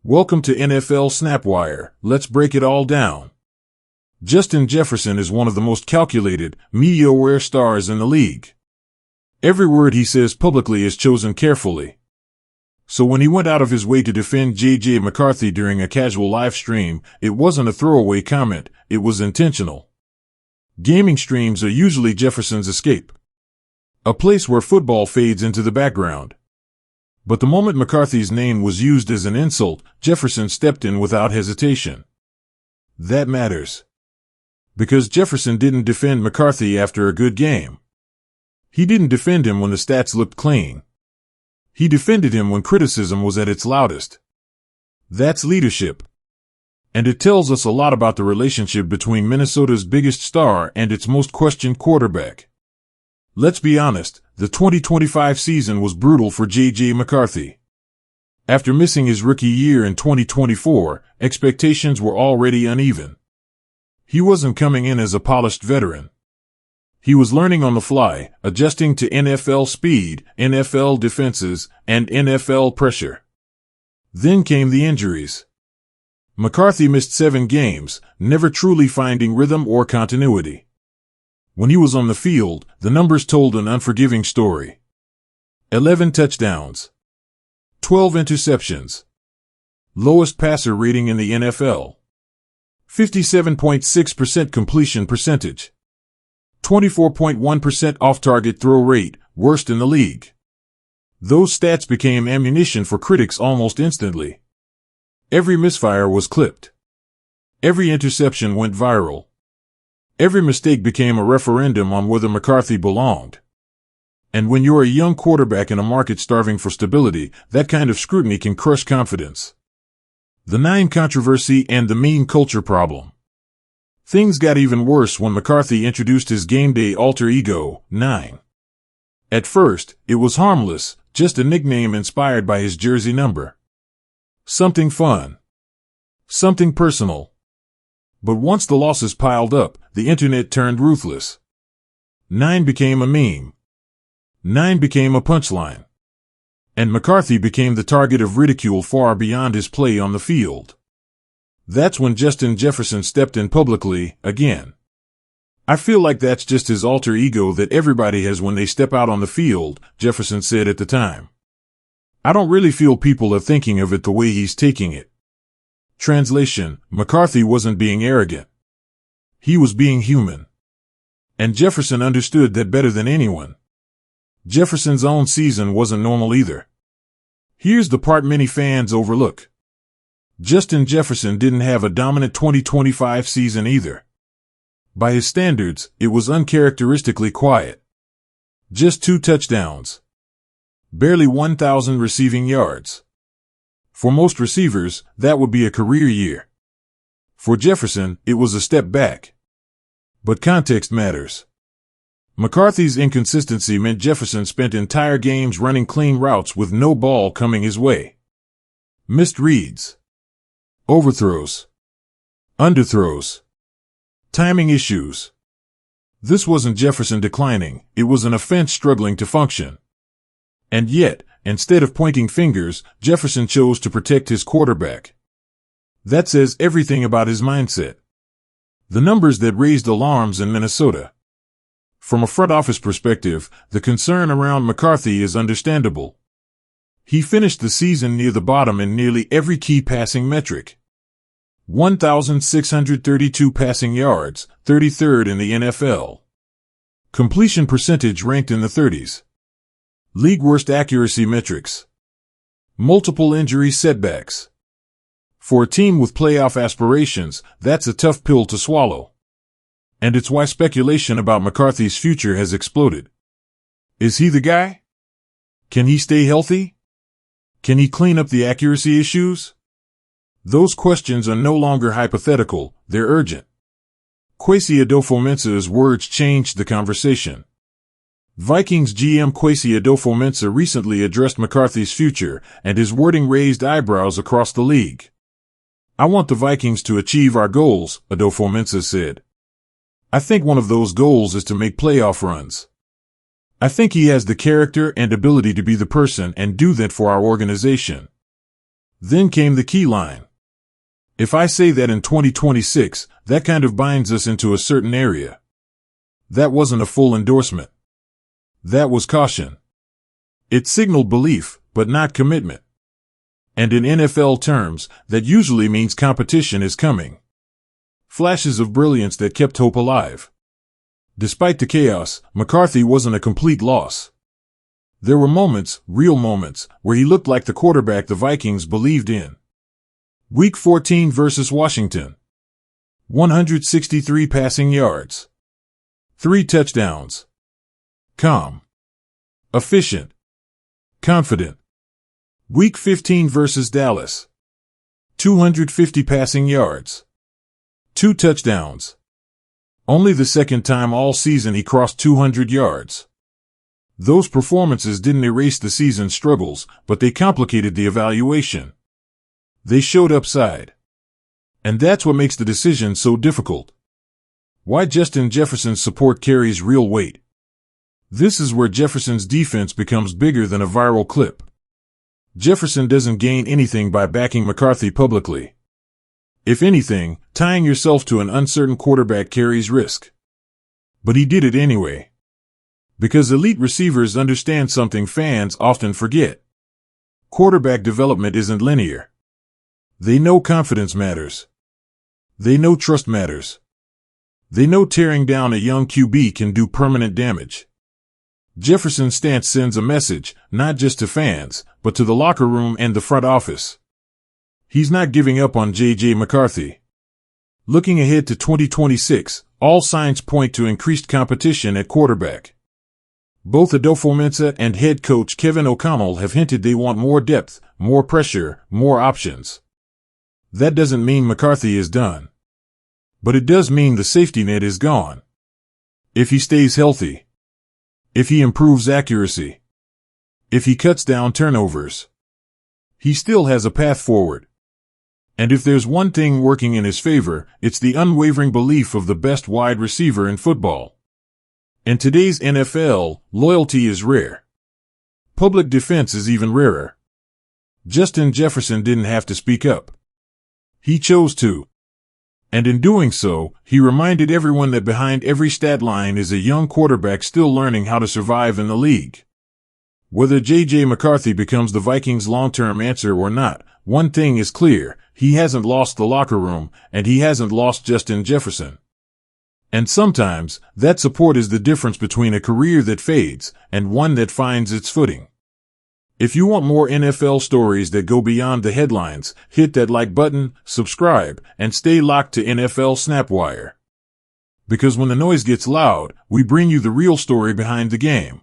Welcome to NFL SnapWire. Let's break it all down. Justin Jefferson is one of the most calculated, media-aware stars in the league. Every word he says publicly is chosen carefully. So when he went out of his way to defend J.J. McCarthy during a casual live stream, it wasn't a throwaway comment, it was intentional. Gaming streams are usually Jefferson's escape. A place where football fades into the background. But the moment McCarthy's name was used as an insult, Jefferson stepped in without hesitation. That matters. Because Jefferson didn't defend McCarthy after a good game. He didn't defend him when the stats looked clean. He defended him when criticism was at its loudest. That's leadership. And it tells us a lot about the relationship between Minnesota's biggest star and its most questioned quarterback. Let's be honest, the 2025 season was brutal for J.J. McCarthy. After missing his rookie year in 2024, expectations were already uneven. He wasn't coming in as a polished veteran. He was learning on the fly, adjusting to NFL speed, NFL defenses, and NFL pressure. Then came the injuries. McCarthy missed 7 games, never truly finding rhythm or continuity. When he was on the field, the numbers told an unforgiving story. 11 touchdowns. 12 interceptions. Lowest passer rating in the NFL. 57.6% completion percentage. 24.1% off-target throw rate, worst in the league. Those stats became ammunition for critics almost instantly. Every misfire was clipped. Every interception went viral. Every mistake became a referendum on whether McCarthy belonged. And when you're a young quarterback in a market starving for stability, that kind of scrutiny can crush confidence. The 9 controversy and the mean culture problem. Things got even worse when McCarthy introduced his game day alter ego, 9. At first, it was harmless, just a nickname inspired by his jersey number. Something fun. Something personal. But once the losses piled up, the internet turned ruthless. 9 became a meme. 9 became a punchline. And McCarthy became the target of ridicule far beyond his play on the field. That's when Justin Jefferson stepped in publicly, again. I feel like that's just his alter ego that everybody has when they step out on the field, Jefferson said at the time. I don't really feel people are thinking of it the way he's taking it. Translation, McCarthy wasn't being arrogant. He was being human. And Jefferson understood that better than anyone. Jefferson's own season wasn't normal either. Here's the part many fans overlook. Justin Jefferson didn't have a dominant 2025 season either. By his standards, it was uncharacteristically quiet. Just 2 touchdowns. Barely 1,000 receiving yards. For most receivers, that would be a career year. For Jefferson, it was a step back. But context matters. McCarthy's inconsistency meant Jefferson spent entire games running clean routes with no ball coming his way. Missed reads. Overthrows. Underthrows. Timing issues. This wasn't Jefferson declining, it was an offense struggling to function. And yet, instead of pointing fingers, Jefferson chose to protect his quarterback. That says everything about his mindset. The numbers that raised alarms in Minnesota. From a front office perspective, the concern around McCarthy is understandable. He finished the season near the bottom in nearly every key passing metric. 1,632 passing yards, 33rd in the NFL. Completion percentage ranked in the 30s. League worst accuracy metrics. Multiple injury setbacks. For a team with playoff aspirations, that's a tough pill to swallow. And it's why speculation about McCarthy's future has exploded. Is he the guy? Can he stay healthy? Can he clean up the accuracy issues? Those questions are no longer hypothetical, they're urgent. Kwesi Adofo-Mensah's words changed the conversation. Vikings GM Kwesi Adofo-Mensah recently addressed McCarthy's future, and his wording raised eyebrows across the league. I want the Vikings to achieve our goals, Adofo-Mensah said. I think one of those goals is to make playoff runs. I think he has the character and ability to be the person and do that for our organization. Then came the key line. If I say that in 2026, that kind of binds us into a certain area. That wasn't a full endorsement. That was caution. It signaled belief, but not commitment. And in NFL terms, that usually means competition is coming. Flashes of brilliance that kept hope alive. Despite the chaos, McCarthy wasn't a complete loss. There were moments, real moments, where he looked like the quarterback the Vikings believed in. Week 14 versus Washington. 163 passing yards. 3 touchdowns. Calm. Efficient. Confident. Week 15 versus Dallas. 250 passing yards. 2 touchdowns. Only the second time all season he crossed 200 yards. Those performances didn't erase the season's struggles, but they complicated the evaluation. They showed upside. And that's what makes the decision so difficult. Why Justin Jefferson's support carries real weight. This is where Jefferson's defense becomes bigger than a viral clip. Jefferson doesn't gain anything by backing McCarthy publicly. If anything, tying yourself to an uncertain quarterback carries risk. But he did it anyway. Because elite receivers understand something fans often forget. Quarterback development isn't linear. They know confidence matters. They know trust matters. They know tearing down a young QB can do permanent damage. Jefferson's stance sends a message, not just to fans, but to the locker room and the front office. He's not giving up on J.J. McCarthy. Looking ahead to 2026, all signs point to increased competition at quarterback. Both Adolfo Mensa and head coach Kevin O'Connell have hinted they want more depth, more pressure, more options. That doesn't mean McCarthy is done. But it does mean the safety net is gone. If he stays healthy. If he improves accuracy. If he cuts down turnovers. He still has a path forward. And if there's one thing working in his favor, it's the unwavering belief of the best wide receiver in football. In today's NFL, loyalty is rare. Public defense is even rarer. Justin Jefferson didn't have to speak up. He chose to. And in doing so, he reminded everyone that behind every stat line is a young quarterback still learning how to survive in the league. Whether J.J. McCarthy becomes the Vikings' long-term answer or not, one thing is clear, he hasn't lost the locker room, and he hasn't lost Justin Jefferson. And sometimes, that support is the difference between a career that fades and one that finds its footing. If you want more NFL stories that go beyond the headlines, hit that like button, subscribe, and stay locked to NFL SnapWire. Because when the noise gets loud, we bring you the real story behind the game.